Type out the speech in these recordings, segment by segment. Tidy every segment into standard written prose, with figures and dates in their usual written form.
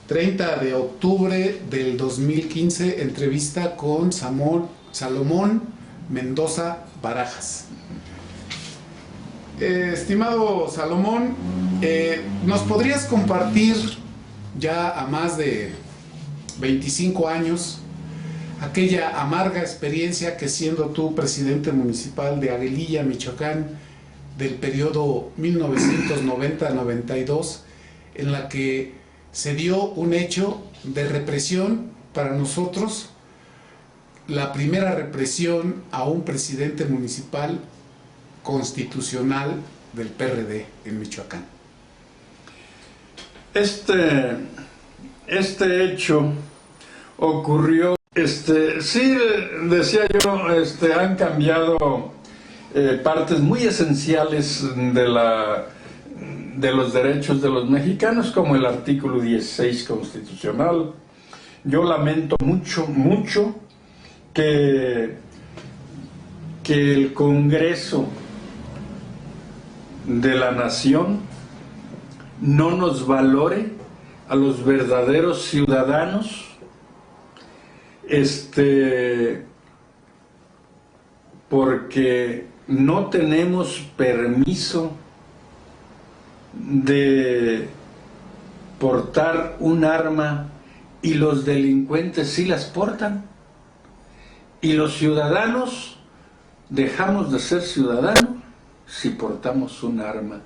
30 de octubre del 2015, entrevista con Salomón Mendoza Barajas. Estimado Salomón, ¿nos podrías compartir ya a más de 25 años aquella amarga experiencia que, siendo tú presidente municipal de Aguililla, Michoacán, del periodo 1990-92, en la que se dio un hecho de represión para nosotros, la primera represión a un presidente municipal constitucional del PRD en Michoacán? Este hecho ocurrió, sí, decía yo, han cambiado partes muy esenciales de los derechos de los mexicanos, como el artículo 16 constitucional. Yo lamento mucho que el Congreso de la Nación no nos valore a los verdaderos ciudadanos, porque no tenemos permiso de portar un arma y los delincuentes sí las portan, y los ciudadanos dejamos de ser ciudadanos si portamos un arma,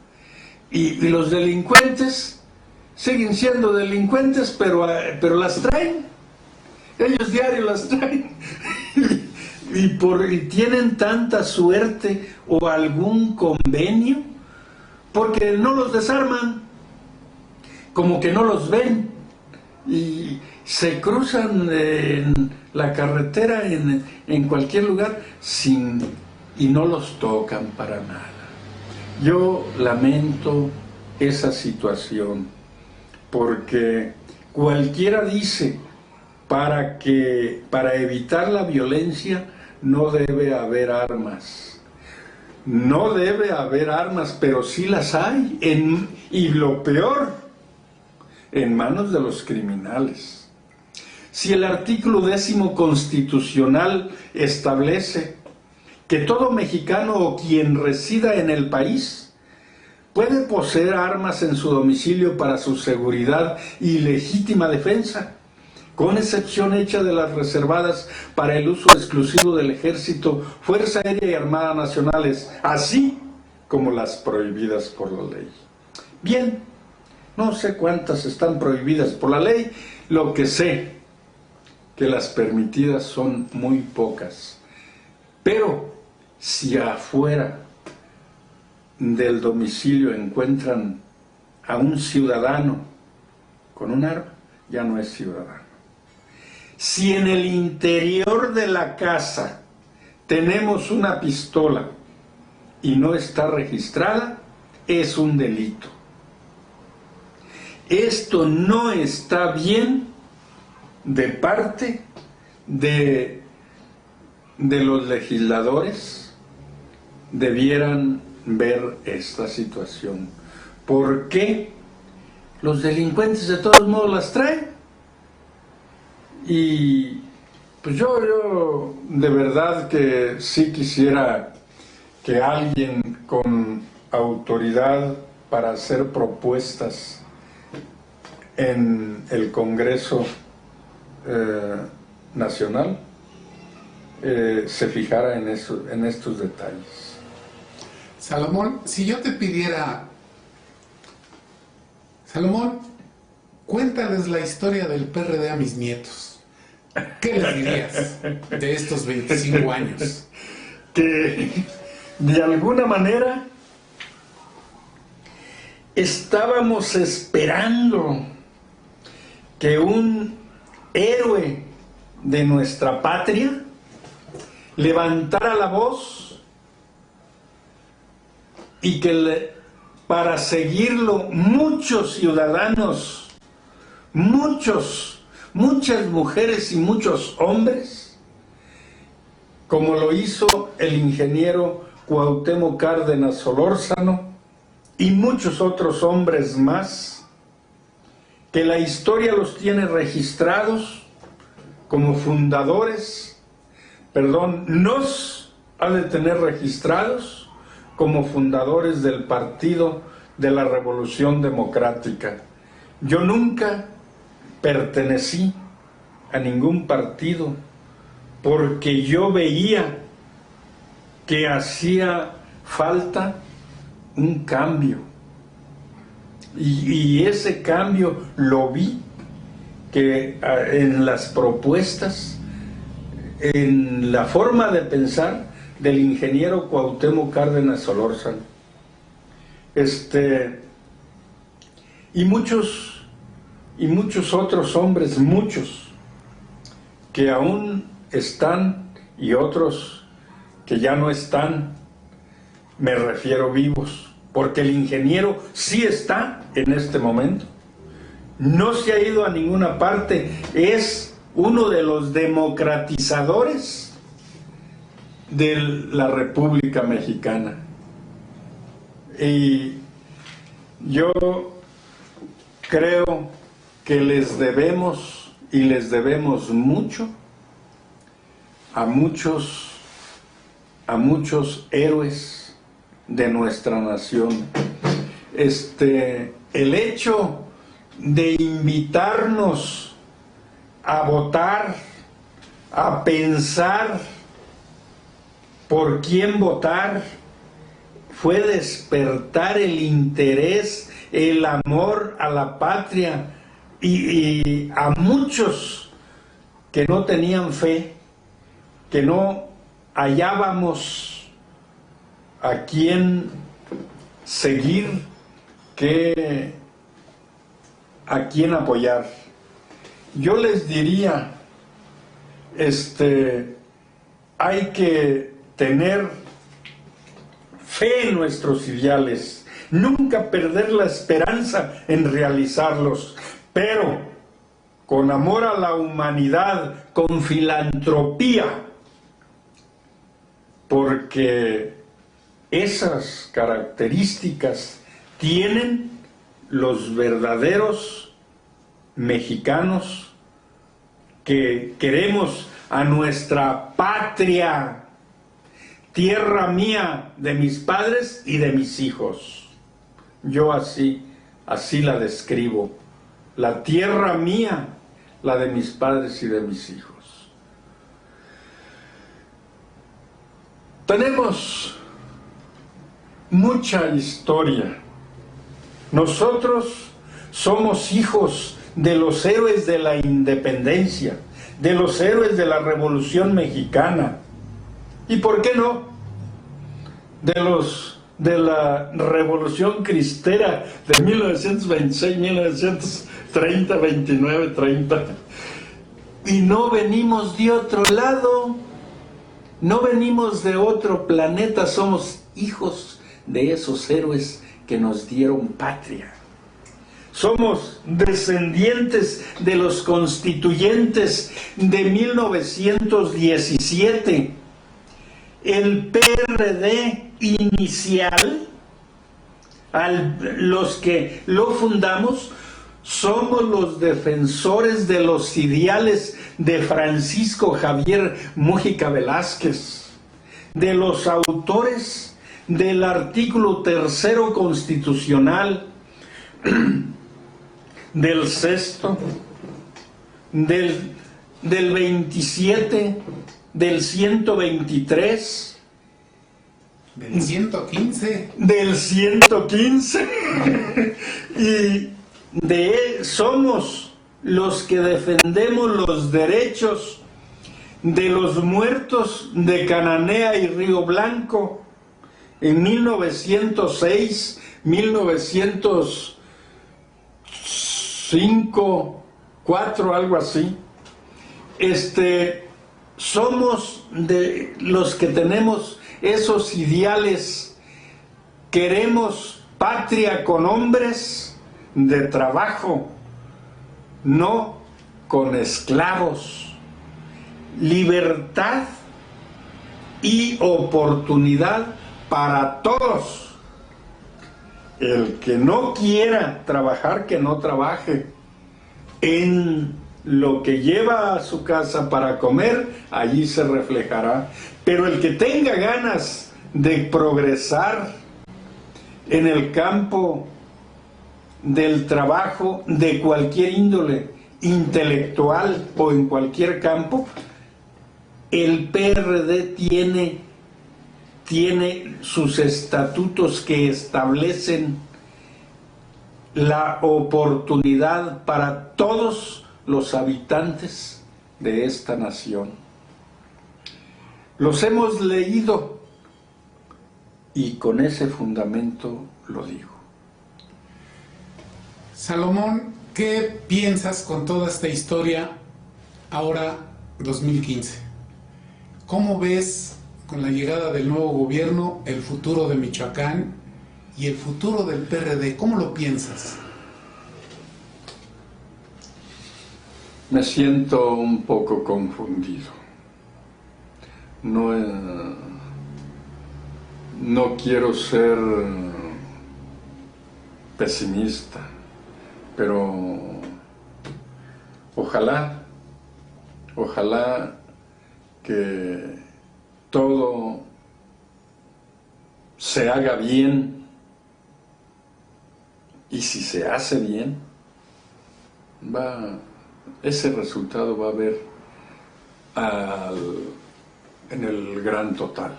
y los delincuentes siguen siendo delincuentes, pero las traen, ellos diario las traen y tienen tanta suerte o algún convenio, porque no los desarman, como que no los ven, y se cruzan en la carretera en cualquier lugar y no los tocan para nada. Yo lamento esa situación, porque cualquiera dice para evitar la violencia no debe haber armas. No debe haber armas, pero sí las hay, y lo peor, en manos de los criminales. Si el artículo 10 constitucional establece que todo mexicano o quien resida en el país puede poseer armas en su domicilio para su seguridad y legítima defensa, con excepción hecha de las reservadas para el uso exclusivo del Ejército, Fuerza Aérea y Armada Nacionales, así como las prohibidas por la ley. Bien, no sé cuántas están prohibidas por la ley, lo que sé que las permitidas son muy pocas. Pero si afuera del domicilio encuentran a un ciudadano con un arma, ya no es ciudadano. Si en el interior de la casa tenemos una pistola y no está registrada, es un delito. Esto no está bien de parte de los legisladores. Debieran ver esta situación. ¿Por qué los delincuentes de todos modos las traen? Y pues yo de verdad que sí quisiera que alguien con autoridad para hacer propuestas en el Congreso Nacional se fijara en estos detalles. Salomón, si yo te pidiera, Salomón, cuéntales la historia del PRD a mis nietos, ¿qué les dirías de estos 25 años? Que de alguna manera estábamos esperando que un héroe de nuestra patria levantara la voz y que para seguirlo muchos ciudadanos, muchas mujeres y muchos hombres, como lo hizo el ingeniero Cuauhtémoc Cárdenas Solórzano y muchos otros hombres más, que la historia los tiene registrados como fundadores, nos ha de tener registrados como fundadores del Partido de la Revolución Democrática. Yo nunca pertenecí a ningún partido porque yo veía que hacía falta un cambio. Y ese cambio lo vi que en las propuestas, en la forma de pensar del ingeniero Cuauhtémoc Cárdenas Solórzano. Y muchos otros hombres, muchos, que aún están y otros que ya no están, me refiero vivos, porque el ingeniero sí está en este momento. No se ha ido a ninguna parte, es uno de los democratizadores de la República Mexicana. Y yo creo que les debemos, y les debemos mucho, a muchos héroes de nuestra nación. El hecho de invitarnos a votar, a pensar por quién votar, fue despertar el interés, el amor a la patria y a muchos que no tenían fe, que no hallábamos a quién seguir, a quién apoyar. Yo les diría, hay que tener fe en nuestros ideales, nunca perder la esperanza en realizarlos, pero con amor a la humanidad, con filantropía, porque esas características tienen los verdaderos mexicanos que queremos a nuestra patria, tierra mía, de mis padres y de mis hijos. Yo así la describo, la tierra mía, la de mis padres y de mis hijos. Tenemos mucha historia. Nosotros somos hijos de los héroes de la independencia, de los héroes de la Revolución Mexicana. ¿Y por qué no? De la Revolución Cristera de 1926, 1930, 29, 30. Y no venimos de otro lado, no venimos de otro planeta, somos hijos de esos héroes que nos dieron patria. Somos descendientes de los constituyentes de 1917. El PRD inicial, los que lo fundamos, somos los defensores de los ideales de Francisco Javier Múgica Velázquez, de los autores del artículo 3º constitucional, del 6º, del 27, del 123, del 115, del 115 y somos los que defendemos los derechos de los muertos de Cananea y Río Blanco en 1906, 1905, 4, algo así. Somos de los que tenemos esos ideales. Queremos patria con hombres de trabajo, no con esclavos. Libertad y oportunidad para todos. El que no quiera trabajar, que no trabaje. En lo que lleva a su casa para comer, allí se reflejará. Pero el que tenga ganas de progresar en el campo del trabajo de cualquier índole, intelectual o en cualquier campo, el PRD tiene sus estatutos que establecen la oportunidad para todos los habitantes de esta nación. Los hemos leído y con ese fundamento lo digo. Salomón, ¿qué piensas con toda esta historia ahora 2015? ¿Cómo ves con la llegada del nuevo gobierno el futuro de Michoacán y el futuro del PRD? ¿Cómo lo piensas? Me siento un poco confundido. No quiero ser pesimista, pero ojalá que todo se haga bien, y si se hace bien, ese resultado va a haber en el gran total,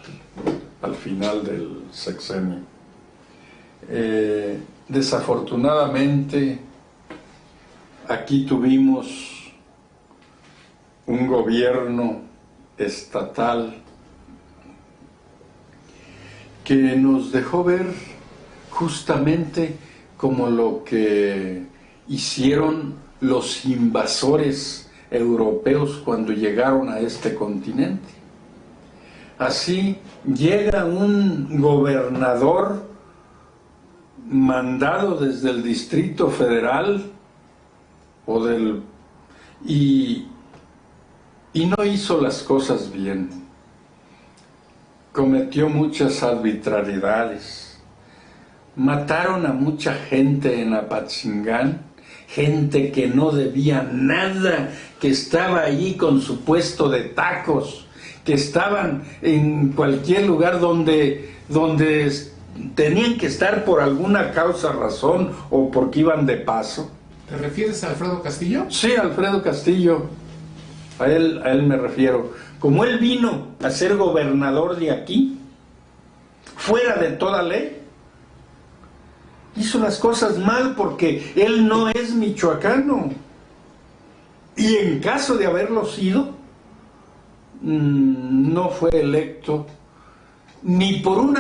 al final del sexenio. Desafortunadamente, aquí tuvimos un gobierno estatal que nos dejó ver justamente como lo que hicieron los invasores europeos cuando llegaron a este continente. Así llega un gobernador mandado desde el Distrito Federal y no hizo las cosas bien. Cometió muchas arbitrariedades. Mataron a mucha gente en Apatzingán, gente que no debía nada, que estaba allí con su puesto de tacos, que estaban en cualquier lugar donde tenían que estar por alguna causa, razón o porque iban de paso. ¿Te refieres a Alfredo Castillo? Sí, Alfredo Castillo, a él me refiero. Como él vino a ser gobernador de aquí, fuera de toda ley, hizo las cosas mal porque él no es michoacano. Y en caso de haberlo sido, no fue electo ni por un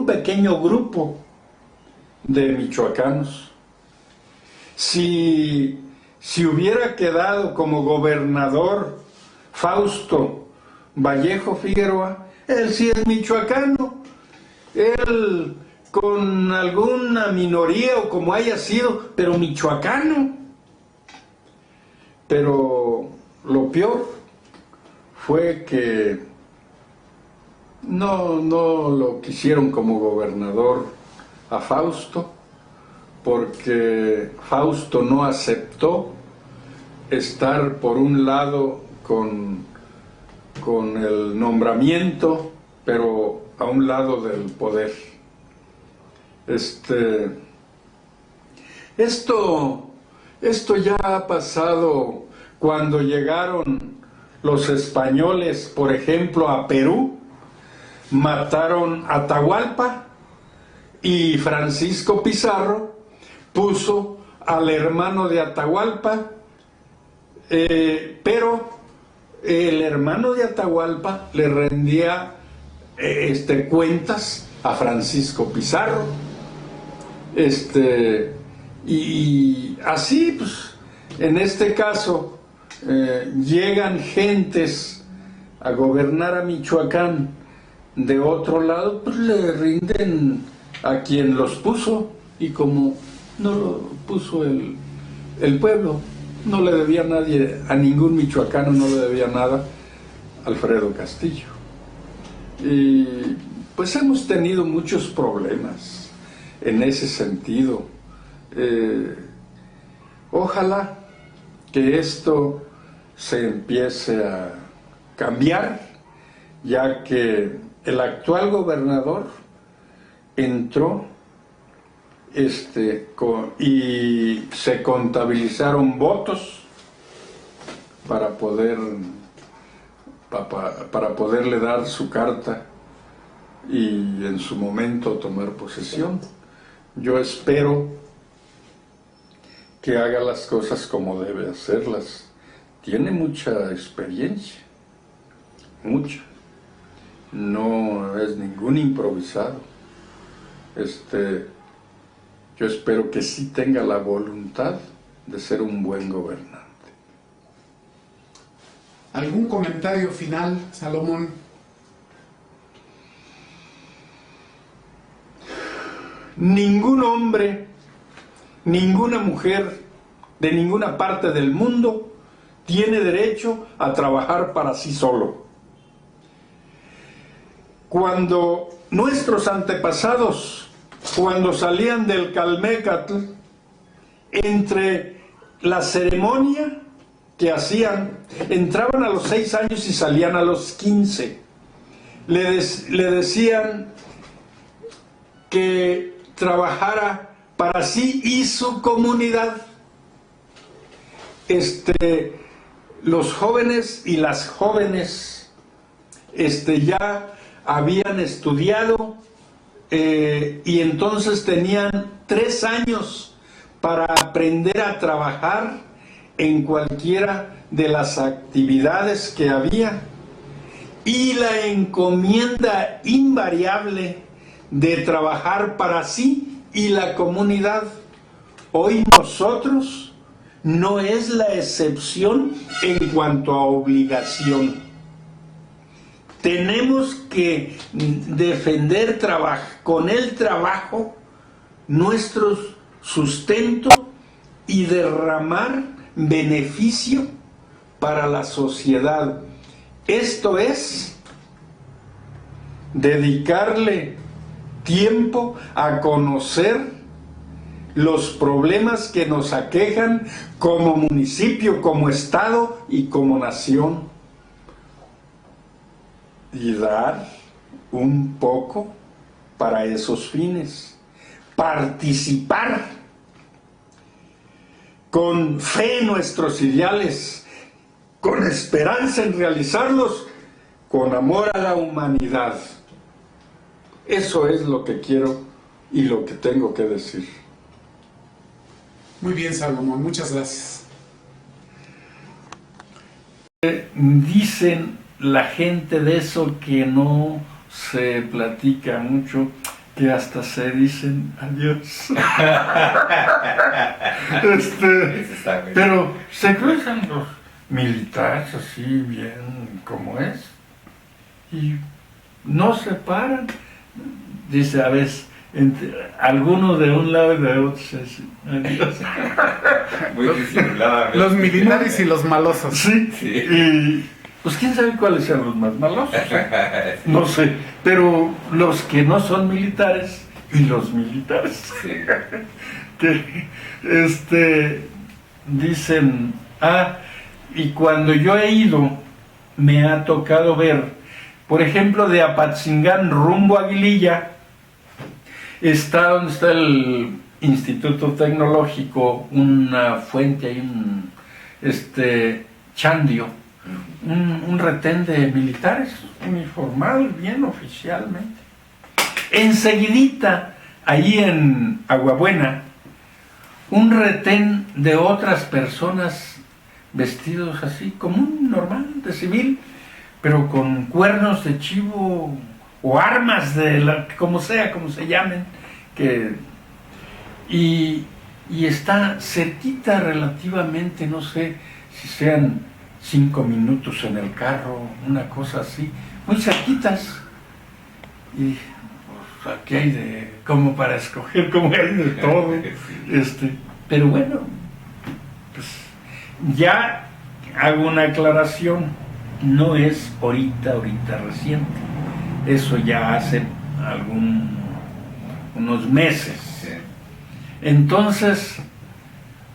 pequeño grupo de michoacanos. Si hubiera quedado como gobernador Fausto Vallejo Figueroa, él sí es michoacano, él con alguna minoría o como haya sido, pero michoacano. Pero lo peor fue que no lo quisieron como gobernador a Fausto, porque Fausto no aceptó estar por un lado con el nombramiento, pero a un lado del poder. Esto ya ha pasado cuando llegaron los españoles, por ejemplo, a Perú, mataron a Atahualpa y Francisco Pizarro puso al hermano de Atahualpa, pero el hermano de Atahualpa le rendía cuentas a Francisco Pizarro. Y así, pues, en este caso, llegan gentes a gobernar a Michoacán de otro lado, pues le rinden a quien los puso, y como no lo puso el pueblo, no le debía nadie, a ningún michoacano no le debía nada, Alfredo Castillo. Y pues hemos tenido muchos problemas en ese sentido. Ojalá que esto se empiece a cambiar, ya que el actual gobernador entró y se contabilizaron votos para poderle dar su carta y en su momento tomar posesión. Yo espero que haga las cosas como debe hacerlas. Tiene mucha experiencia, mucha. No es ningún improvisado. Yo espero que sí tenga la voluntad de ser un buen gobernante. ¿Algún comentario final, Salomón? Ningún hombre, ninguna mujer de ninguna parte del mundo tiene derecho a trabajar para sí solo. Cuando nuestros antepasados, cuando salían del Calmécatl, entre la ceremonia que hacían, entraban a los 6 años y salían a los 15. Le decían que trabajara para sí y su comunidad. Los jóvenes y las jóvenes ya habían estudiado y entonces tenían 3 años para aprender a trabajar en cualquiera de las actividades que había, y la encomienda invariable de trabajar para sí y la comunidad. Hoy nosotros no es la excepción en cuanto a obligación. Tenemos que defender con el trabajo nuestro sustento y derramar beneficio para la sociedad. Esto es dedicarle tiempo a conocer los problemas que nos aquejan como municipio, como estado y como nación, y dar un poco para esos fines, participar con fe en nuestros ideales, con esperanza en realizarlos, con amor a la humanidad. Eso es lo que quiero y lo que tengo que decir. Muy bien, Salomón, muchas gracias. Dicen la gente de eso que no se platica mucho, que hasta se dicen adiós. Pero se cruzan los militares así bien como es y no se paran. Dice, a veces, algunos de un lado y de otro se dicen adiós. Muy disimuladamente. Los militares y los malosos. Sí, sí. Y pues quién sabe cuáles sean los más malosos. No sé, pero los que no son militares y los militares. Sí. Que dicen, y cuando yo he ido, me ha tocado ver, por ejemplo, de Apatzingán rumbo a Aguililla, está donde está el Instituto Tecnológico, una fuente, hay un chandio, un retén de militares, uniformados, bien oficialmente. Enseguidita, ahí en Aguabuena, un retén de otras personas vestidos así, como un normal, de civil, pero con cuernos de chivo o armas como sea, como se llamen, y está cerquita relativamente, no sé si sean 5 minutos en el carro, una cosa así, muy cerquitas. Y pues, aquí hay como para escoger, como hay de todo. Pero bueno, pues ya hago una aclaración, no es ahorita reciente, eso ya hace unos meses. Entonces,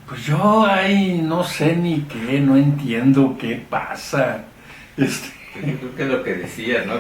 Pues yo ahí no sé ni qué, no entiendo qué pasa. Pues yo creo que es lo que decías, ¿no?